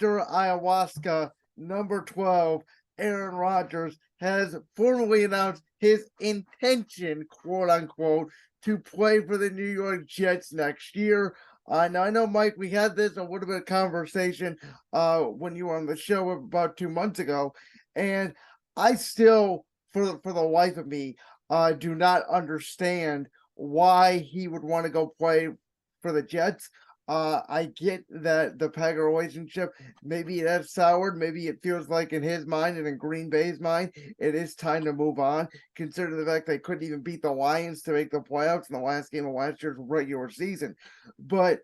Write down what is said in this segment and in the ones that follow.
Mr. Ayahuasca, number 12, Aaron Rodgers, has formally announced his intention, quote unquote, to play for the New York Jets next year. Now I know, Mike, we had this a little bit of conversation when you were on the show about 2 months ago, and I still, for the life of me, do not understand why he would want to go play for the Jets. I get that the Packer relationship, maybe it has soured. Maybe it feels like in his mind and in Green Bay's mind, it is time to move on, considering the fact they couldn't even beat the Lions to make the playoffs in the last game of last year's regular season. But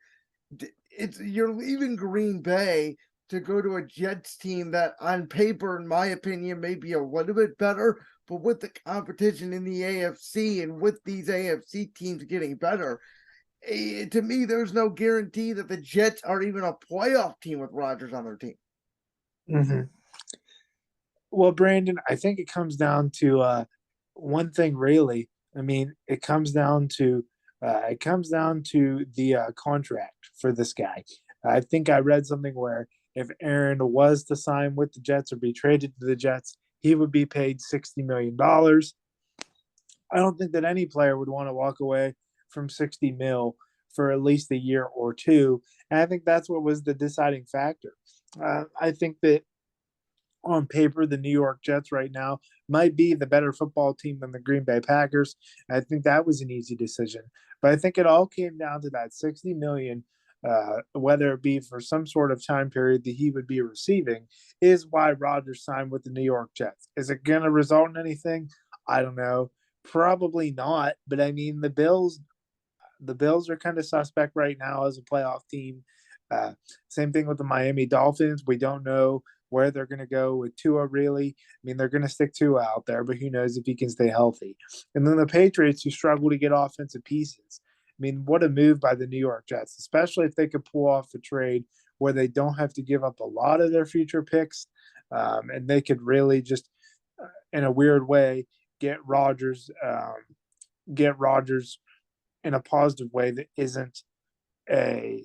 you're leaving Green Bay to go to a Jets team that, on paper, in my opinion, may be a little bit better, but with the competition in the AFC and with these AFC teams getting better, to me, there's no guarantee that the Jets are even a playoff team with Rodgers on their team. Mm-hmm. Well, Brandon, I think it comes down to one thing, really. I mean, it comes down to the contract for this guy. I think I read something where if Aaron was to sign with the Jets or be traded to the Jets, he would be paid $60 million. I don't think that any player would want to walk away from 60 mil for at least a year or two. And I think that's what was the deciding factor. I think that on paper, the New York Jets right now might be the better football team than the Green Bay Packers. I think that was an easy decision. But I think it all came down to that 60 million, whether it be for some sort of time period that he would be receiving, is why Rodgers signed with the New York Jets. Is it going to result in anything? I don't know. Probably not. But I mean, the Bills are kind of suspect right now as a playoff team. Same thing with the Miami Dolphins. We don't know where they're going to go with Tua, really. I mean, they're going to stick Tua out there, but who knows if he can stay healthy. And then the Patriots, who struggle to get offensive pieces. I mean, what a move by the New York Jets, especially if they could pull off a trade where they don't have to give up a lot of their future picks, and they could really just, in a weird way, get Rodgers in a positive way that isn't a,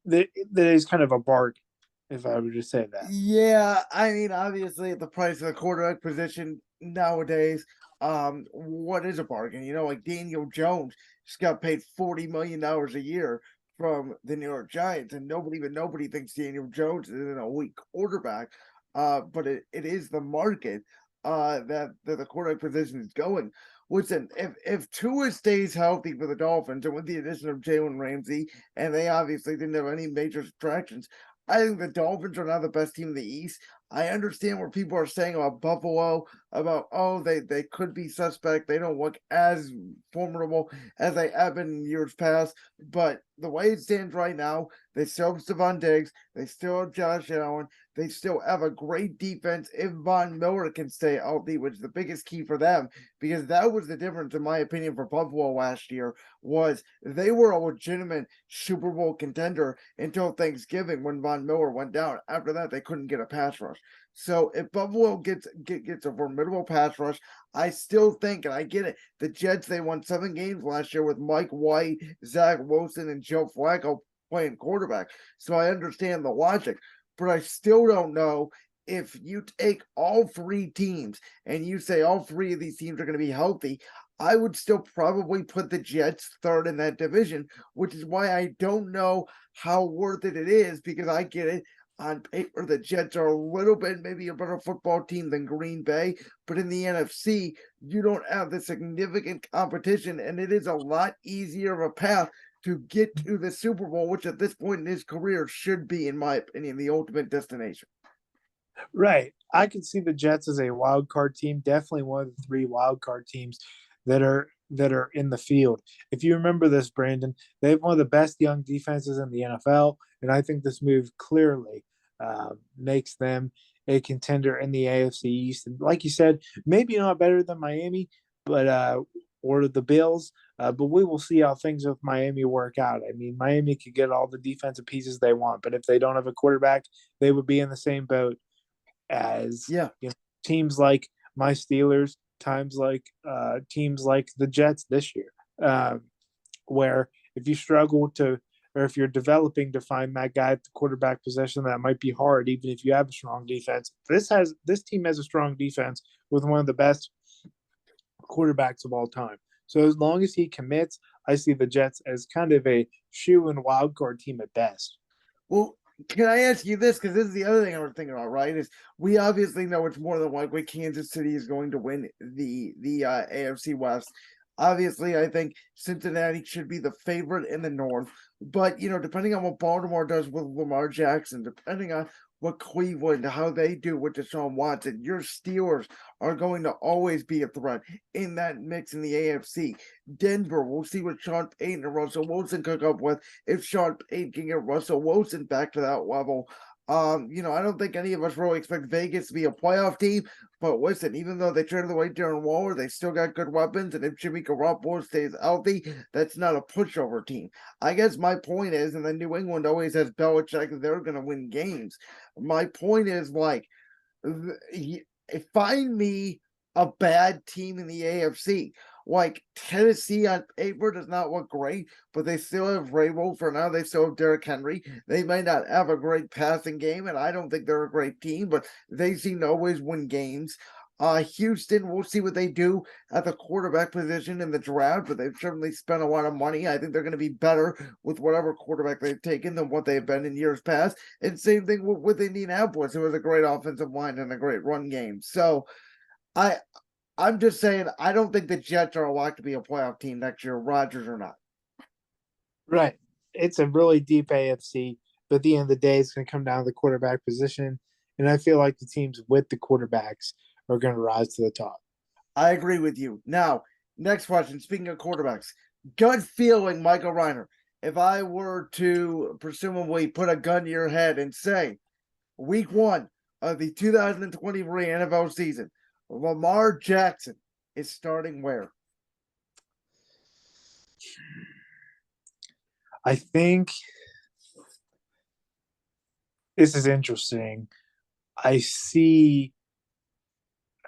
that is kind of a bargain, if I would just say that. Yeah, I mean, obviously, at the price of the quarterback position nowadays, what is a bargain? Like Daniel Jones just got paid $40 million a year from the New York Giants, and nobody thinks Daniel Jones is an elite quarterback. But it is the market that the quarterback position is going. Listen, if Tua stays healthy for the Dolphins, and with the addition of Jalen Ramsey, and they obviously didn't have any major distractions, I think the Dolphins are now the best team in the East. I understand what people are saying about Buffalo, about, they could be suspect. They don't look as formidable as they have been in years past. But the way it stands right now, they still have Stephon Diggs. They still have Josh Allen. They still have a great defense if Von Miller can stay healthy, which is the biggest key for them, because that was the difference, in my opinion, for Buffalo last year, was they were a legitimate Super Bowl contender until Thanksgiving when Von Miller went down. After that, they couldn't get a pass rush. So if Buffalo gets a formidable pass rush, I still think, and I get it, the Jets, they won 7 games last year with Mike White, Zach Wilson, and Joe Flacco playing quarterback. So I understand the logic, but I still don't know if you take all 3 teams and you say all 3 of these teams are going to be healthy. I would still probably put the Jets third in that division, which is why I don't know how worth it is, because I get it. On paper, the Jets are a little bit maybe a better football team than Green Bay, but in the NFC, you don't have the significant competition, and it is a lot easier of a path to get to the Super Bowl, which at this point in his career should be, in my opinion, the ultimate destination. Right. I can see the Jets as a wild card team, definitely one of the 3 wild card teams that are in the field. If you remember this, Brandon, they have one of the best young defenses in the NFL, and I think this move clearly makes them a contender in the AFC East. And like you said, maybe not better than Miami, but or the Bills, but we will see how things with Miami work out. I mean, Miami could get all the defensive pieces they want, but if they don't have a quarterback, they would be in the same boat as teams like my Steelers, teams like the Jets this year, where if you struggle to or if you're developing to find that guy at the quarterback position, that might be hard, even if you have a strong defense. This team has a strong defense with one of the best quarterbacks of all time. So as long as he commits, I see the Jets as kind of a shoe and wild card team at best. Well, can I ask you this? Because this is the other thing I was thinking about, right? Is we obviously know it's more than likely Kansas City is going to win the AFC West. Obviously, I think Cincinnati should be the favorite in the North. But depending on what Baltimore does with Lamar Jackson, depending on what Cleveland, how they do with Deshaun Watson, your Steelers are going to always be a threat in that mix in the AFC. Denver, we'll see what Sean Payton and Russell Wilson cook up with if Sean Payton can get Russell Wilson back to that level. I don't think any of us really expect Vegas to be a playoff team, but listen, even though they traded away Darren Waller, they still got good weapons, and if Jimmy Garoppolo stays healthy, that's not a pushover team. I guess my point is, and then New England always has Belichick, they're going to win games. My point is, find me a bad team in the AFC. Like Tennessee on paper does not look great, but they still have Vrabel for now. They still have Derrick Henry. They might not have a great passing game, and I don't think they're a great team, but they seem to always win games. Houston, we'll see what they do at the quarterback position in the draft, but they've certainly spent a lot of money. I think they're going to be better with whatever quarterback they've taken than what they've been in years past. And same thing with Indianapolis. It was a great offensive line and a great run game. So I'm just saying, I don't think the Jets are a lock to be a playoff team next year, Rodgers or not. Right. It's a really deep AFC, but at the end of the day, it's going to come down to the quarterback position. And I feel like the teams with the quarterbacks are going to rise to the top. I agree with you. Now, next question. Speaking of quarterbacks, gut feeling, Michael Reiner. If I were to presumably put a gun to your head and say, week 1 of the 2023 NFL season, Lamar Jackson is starting where? I think this is interesting. I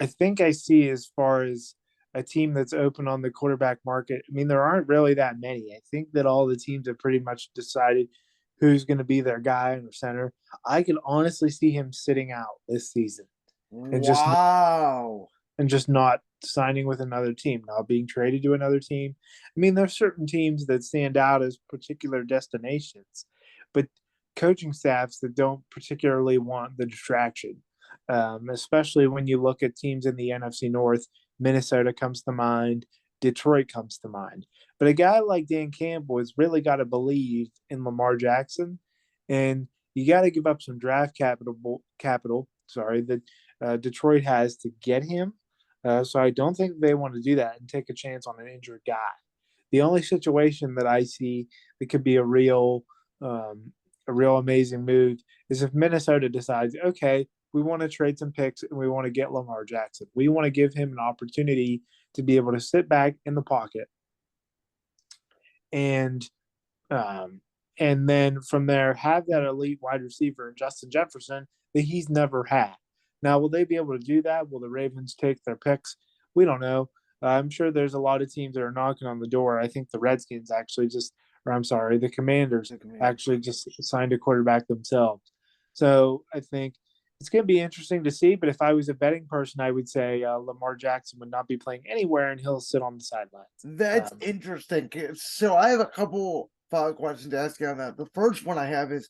think I see as far as a team that's open on the quarterback market. I mean, there aren't really that many. I think that all the teams have pretty much decided who's going to be their guy in the center. I could honestly see him sitting out this season and Wow. just not signing with another team, not being traded to another team. I mean, there's certain teams that stand out as particular destinations, but coaching staffs that don't particularly want the distraction, especially when you look at teams in the NFC North. Minnesota comes to mind, Detroit comes to mind. But a guy like Dan Campbell has really got to believe in Lamar Jackson, and you got to give up some draft capital. That Detroit has to get him. So I don't think they want to do that and take a chance on an injured guy. The only situation that I see that could be a real amazing move is if Minnesota decides, okay, we want to trade some picks and we want to get Lamar Jackson. We want to give him an opportunity to be able to sit back in the pocket and then from there have that elite wide receiver in Justin Jefferson that he's never had. Now, will they be able to do that? Will the Ravens take their picks? We don't know. I'm sure there's a lot of teams that are knocking on the door. I think the Redskins the Commanders actually just signed a quarterback themselves. So I think it's going to be interesting to see. But if I was a betting person, I would say Lamar Jackson would not be playing anywhere and he'll sit on the sidelines. That's interesting. So I have a couple follow-up questions to ask you on that. The first one I have is,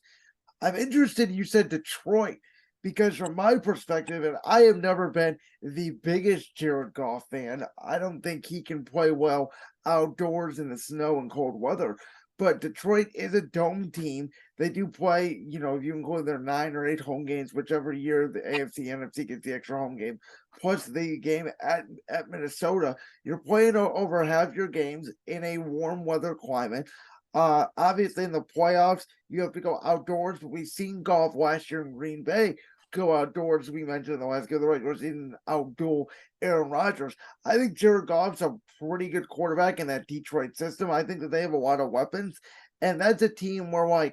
I'm interested, you said Detroit, because from my perspective, and I have never been the biggest Jared Goff fan, I don't think he can play well outdoors in the snow and cold weather. But Detroit is a dome team. They do play, if you include their 9 or 8 home games, whichever year the AFC, NFC gets the extra home game, plus the game at Minnesota, you're playing over half your games in a warm weather climate. Obviously, in the playoffs, you have to go outdoors. But we've seen Goff last year in Green Bay go outdoors. We mentioned in the last game of the regular season, outduel Aaron Rodgers. I think Jared Goff's a pretty good quarterback in that Detroit system. I think that they have a lot of weapons, and that's a team where, I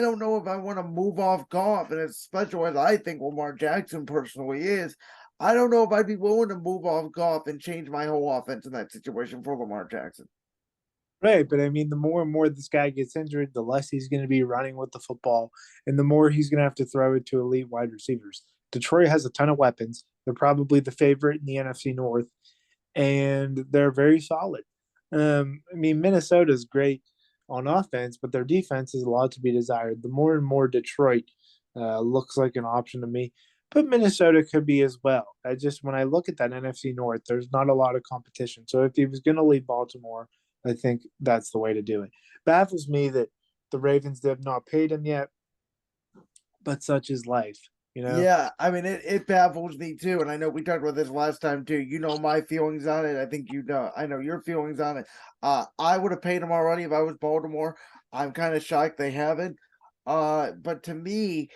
don't know if I want to move off Goff, and as special as I think Lamar Jackson personally is, I don't know if I'd be willing to move off Goff and change my whole offense in that situation for Lamar Jackson. Right, but I mean, the more and more this guy gets injured, the less he's going to be running with the football, and the more he's going to have to throw it to elite wide receivers. Detroit has a ton of weapons. They're probably the favorite in the NFC North, and they're very solid. I mean, Minnesota's great on offense, but their defense is a lot to be desired. The more and more Detroit looks like an option to me, but Minnesota could be as well. I just when I look at that NFC North, there's not a lot of competition. So if he was going to leave Baltimore, I think that's the way to do it. Baffles me that the Ravens have not paid him yet, but such is life, you know. Yeah, I mean it baffles me too, and I know we talked about this last time too. You know my feelings on it. I think you know. I know your feelings on it. I would have paid him already if I was Baltimore. I'm kind of shocked they haven't. But to me,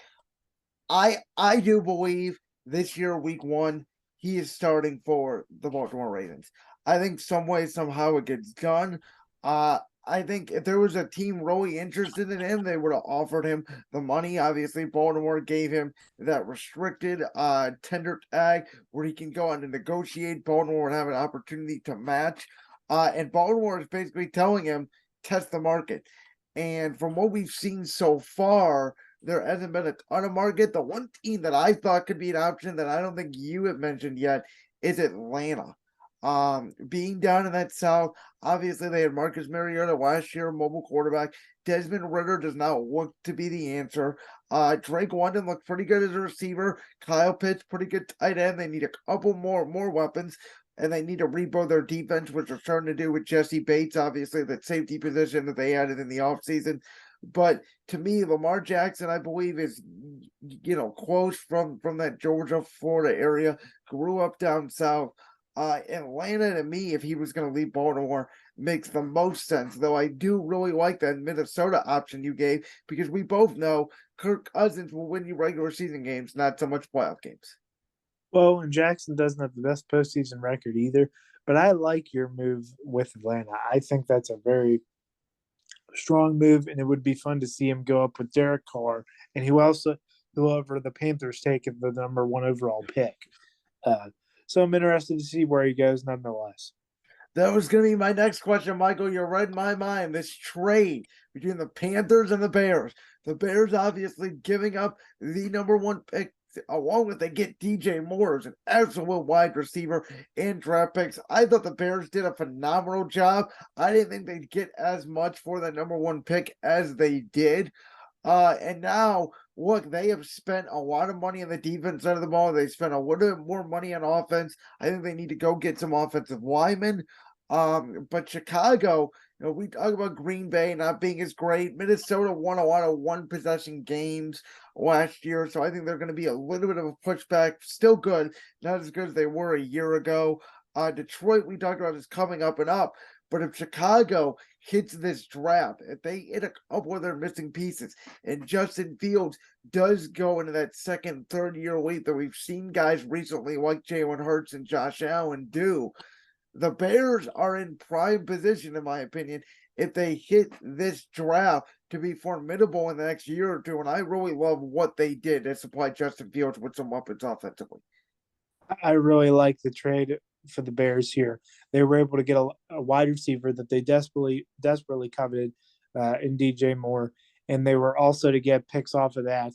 I do believe this year, week one, he is starting for the Baltimore Ravens. I think some way, somehow it gets done. I think if there was a team really interested in him, they would have offered him the money. Obviously, Baltimore gave him that restricted tender tag where he can go on and negotiate. Baltimore would have an opportunity to match. And Baltimore is basically telling him, test the market. And from what we've seen so far, there hasn't been a ton of market. The one team that I thought could be an option that I don't think you have mentioned yet is Atlanta. Being down in that South, obviously they had Marcus Mariota last year, mobile quarterback. Desmond Ritter does not look to be the answer. Drake London looked pretty good as a receiver. Kyle Pitts, pretty good tight end. They need a couple more weapons, and they need to rebuild their defense, which they're starting to do with Jesse Bates, obviously, that safety position that they added in the offseason. But to me, Lamar Jackson, I believe, is close from that Georgia, Florida area, grew up down south. Atlanta, to me, if he was going to leave Baltimore, makes the most sense. Though I do really like that Minnesota option you gave because we both know Kirk Cousins will win you regular season games, not so much playoff games. Well, and Jackson doesn't have the best postseason record either, but I like your move with Atlanta. I think that's a very strong move, and it would be fun to see him go up with Derek Carr and whoever the Panthers take at the number one overall pick. Uh, so I'm interested to see where he goes, nonetheless. That was going to be my next question, Michael. You're right in my mind. This trade between the Panthers and the Bears. The Bears obviously giving up the number one pick, along with they get DJ Moore as an absolute wide receiver and draft picks. I thought the Bears did a phenomenal job. I didn't think they'd get as much for the number one pick as they did. And now, look, they have spent a lot of money on the defense side of the ball. They spent a little bit more money on offense. I think they need to go get some offensive linemen. But Chicago, we talk about Green Bay not being as great. Minnesota won a lot of one possession games last year, so I think they're going to be a little bit of a pushback. Still good, not as good as they were a year ago. Detroit, we talked about, is coming up and up. But if Chicago hits this draft, if they hit a couple of their missing pieces, and Justin Fields does go into that second, third year leap that we've seen guys recently like Jalen Hurts and Josh Allen do, the Bears are in prime position, in my opinion, if they hit this draft to be formidable in the next year or two. And I really love what they did to supply Justin Fields with some weapons offensively. I really like the trade for the Bears here. They were able to get a wide receiver that they desperately coveted in DJ Moore, and they were also to get picks off of that,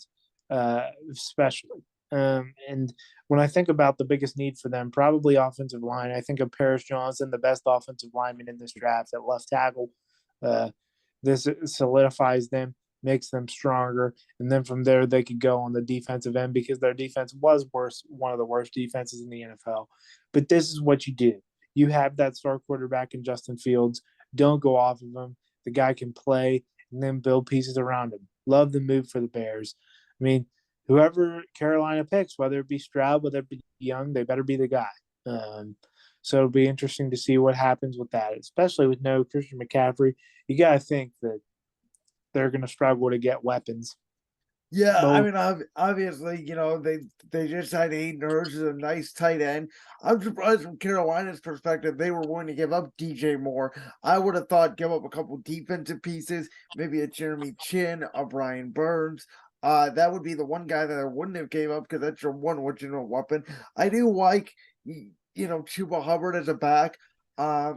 especially. And when I think about the biggest need for them, probably offensive line, I think of Paris Johnson, the best offensive lineman in this draft at left tackle. Uh, this solidifies them, makes them stronger, and then from there they could go on the defensive end because their defense was one of the worst defenses in the NFL. But this is what you do. You have that star quarterback in Justin Fields. Don't go off of him. The guy can play and then build pieces around him. Love the move for the Bears. I mean, whoever Carolina picks, whether it be Stroud, whether it be Young, they better be the guy. So it'll be interesting to see what happens with that, especially with no Christian McCaffrey. You got to think that they're going to struggle to get weapons. Yeah, I Both. mean, obviously, they just had Aiden Hurts as a nice tight end. I'm surprised from Carolina's perspective they were willing to give up DJ Moore. I would have thought give up a couple defensive pieces, maybe a Jeremy Chin, a Brian Burns. That would be the one guy that I wouldn't have gave up because that's your one original weapon. I do like, Chuba Hubbard as a back. I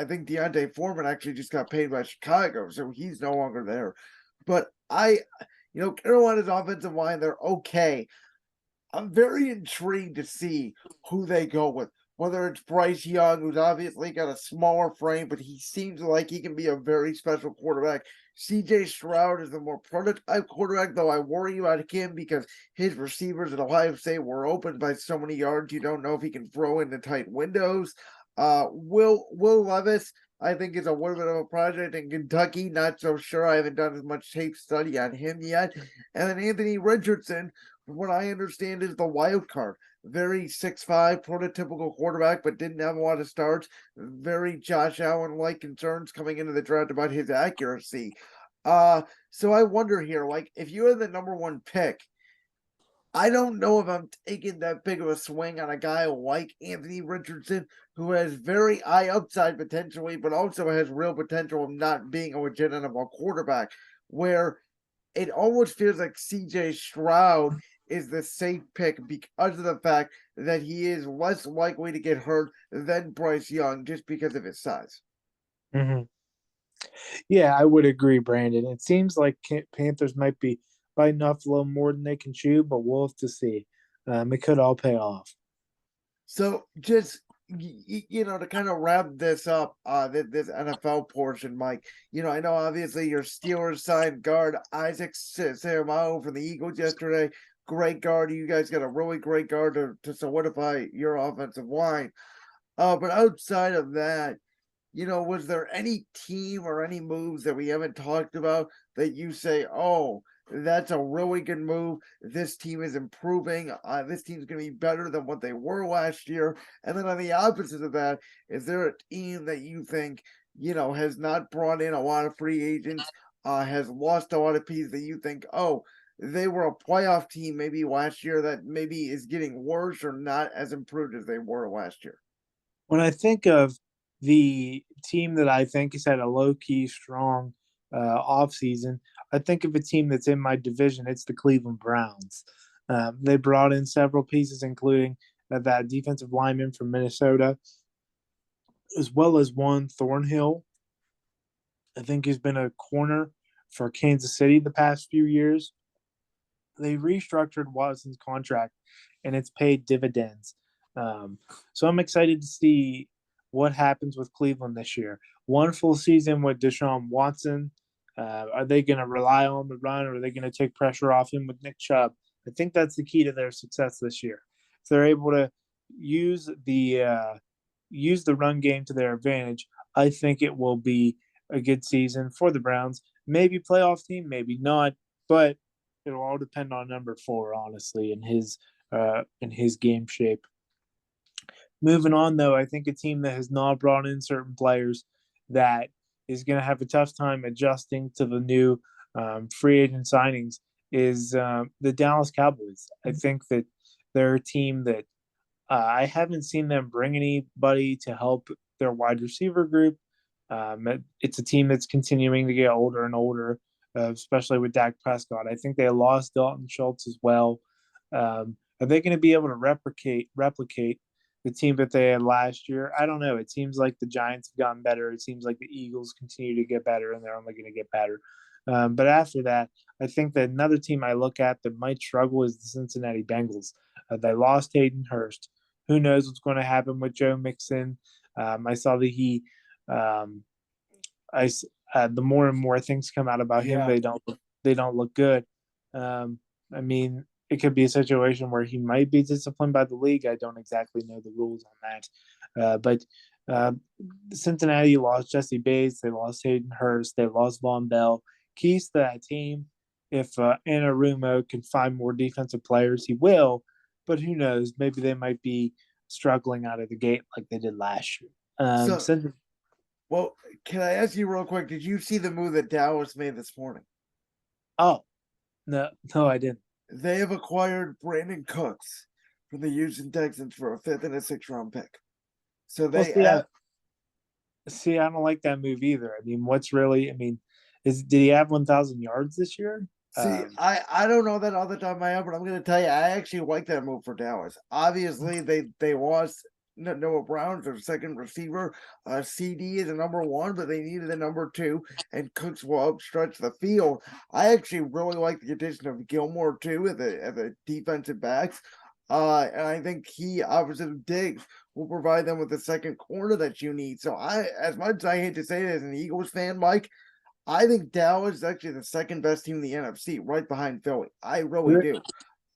think Deontay Foreman actually just got paid by Chicago, so he's no longer there. But Carolina's offensive line, they're okay. I'm very intrigued to see who they go with. Whether it's Bryce Young, who's obviously got a smaller frame, but he seems like he can be a very special quarterback. CJ Stroud is the more prototype quarterback, though I worry about him because his receivers at Ohio State were open by so many yards. You don't know if he can throw into tight windows. Will Levis, I think, is a little bit of a project in Kentucky. Not so sure. I haven't done as much tape study on him yet. And then Anthony Richardson, from what I understand, is the wild card. Very 6'5", prototypical quarterback, but didn't have a lot of starts. Very Josh Allen-like concerns coming into the draft about his accuracy. So I wonder here, like, if you are the number one pick, I don't know if I'm taking that big of a swing on a guy like Anthony Richardson, who has very high upside potentially, but also has real potential of not being a legitimate quarterback, where it almost feels like CJ Stroud is the safe pick because of the fact that he is less likely to get hurt than Bryce Young just because of his size. Mm-hmm. Yeah, I would agree, Brandon. It seems like Panthers might be biting off a little more than they can chew, but we'll have to see. It could all pay off. So just to kind of wrap this up, this NFL portion, Mike. I know obviously your Steelers signed guard Isaac Seumalo from the Eagles yesterday. Great guard. You guys got a really great guard to solidify your offensive line. But outside of that, was there any team or any moves that we haven't talked about that you say, oh, that's a really good move. This team is improving. This team's going to be better than what they were last year. And then on the opposite of that, is there a team that you think, has not brought in a lot of free agents, has lost a lot of pieces that you think, oh, they were a playoff team maybe last year that maybe is getting worse or not as improved as they were last year? When I think of the team that I think has had a low key strong offseason, I think of a team that's in my division. It's the Cleveland Browns. They brought in several pieces, including that defensive lineman from Minnesota, as well as one Thornhill. I think he's been a corner for Kansas City the past few years. They restructured Watson's contract, and it's paid dividends. So I'm excited to see what happens with Cleveland this year. One full season with Deshaun Watson. Are they going to rely on the run, or are they going to take pressure off him with Nick Chubb? I think that's the key to their success this year. If they're able to use the run game to their advantage, I think it will be a good season for the Browns. Maybe playoff team, maybe not, but it'll all depend on number 4, honestly, in his game shape. Moving on, though, I think a team that has not brought in certain players that is going to have a tough time adjusting to the new free agent signings is the Dallas Cowboys. I think that they're a team that I haven't seen them bring anybody to help their wide receiver group. It's a team that's continuing to get older and older, especially with Dak Prescott. I think they lost Dalton Schultz as well. Are they going to be able to replicate the team that they had last year? I don't know. It seems like the Giants have gotten better. It seems like the Eagles continue to get better, and they're only going to get better. But after that, I think that another team I look at that might struggle is the Cincinnati Bengals. They lost Hayden Hurst. Who knows what's going to happen with Joe Mixon? I saw that the more and more things come out about him, Yeah. they don't look good. I mean, it could be a situation where he might be disciplined by the league. I don't exactly know the rules on that. But Cincinnati lost Jesse Bates. They lost Hayden Hurst. They lost Von Bell. Keys to that team. If Anarumo can find more defensive players, he will. But who knows? Maybe they might be struggling out of the gate like they did last year. So, well, can I ask you real quick? Did you see the move that Dallas made this morning? Oh, no, I didn't. They have acquired Brandon Cooks from the Houston Texans for a 5th and a 6th round pick. So Well, they have. I don't like that move either. I mean, did he have 1,000 yards this year? See, I don't know that all the time I have, but I'm going to tell you, I actually like that move for Dallas. Obviously, they lost Noah Brown's their second receiver. CD is a number one, but they needed a number two, and Cooks will outstretch the field. I actually really like the addition of Gilmore too at the defensive backs. And I think he opposite Diggs will provide them with the second corner that you need. So as much as I hate to say it as an Eagles fan, Mike, I think Dallas is actually the second best team in the NFC, right behind Philly. I really do.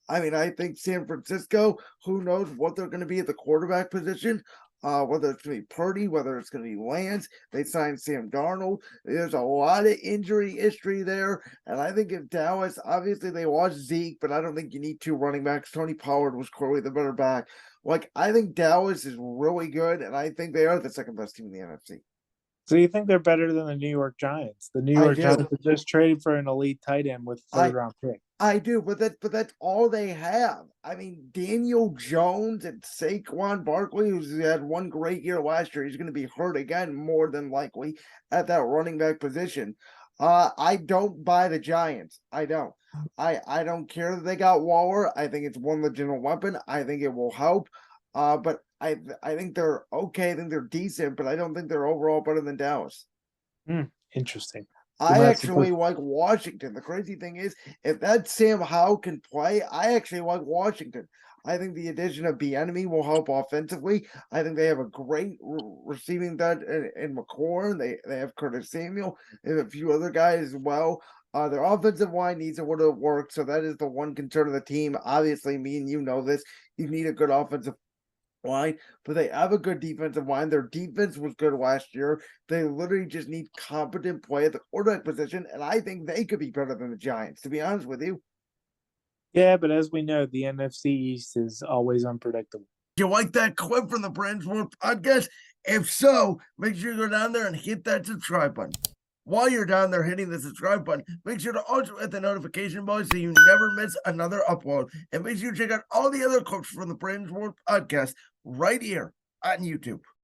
I mean, I think San Francisco, who knows what they're going to be at the quarterback position, whether it's going to be Purdy, whether it's going to be Lance. They signed Sam Darnold. There's a lot of injury history there. And I think if Dallas, obviously they lost Zeke, but I don't think you need two running backs. Tony Pollard was clearly the better back. Like, I think Dallas is really good, and I think they are the second best team in the NFC. So you think they're better than the New York Giants? The New I York do. Giants have just traded for an elite tight end with a third round pick. I do, but that's all they have. I mean, Daniel Jones and Saquon Barkley, who's had one great year last year, he's going to be hurt again more than likely at that running back position. I don't buy the Giants. I don't. I don't care that they got Waller. I think it's one legitimate weapon. I think it will help. But I think they're okay. I think they're decent, but I don't think they're overall better than Dallas. Interesting. I actually like Washington. The crazy thing is, if that Sam Howell can play, I actually like Washington. I think the addition of Bieniemy will help offensively. I think they have a great receiving that in McLaurin. They have Curtis Samuel. They have a few other guys as well. Their offensive line needs a little work, so that is the one concern of the team. Obviously, me and you know this. You need a good offensive line, but they have a good defensive line. Their defense was good last year. They literally just need competent play at the quarterback position, and I think they could be better than the Giants, to be honest with you. Yeah, but as we know, the NFC East is always unpredictable. Do you like that clip from the Brands World podcast? If so, make sure you go down there and hit that subscribe button. While you're down there hitting the subscribe button, make sure to also hit the notification bell so you never miss another upload. And make sure you check out all the other clips from the Brands World podcast right here on YouTube.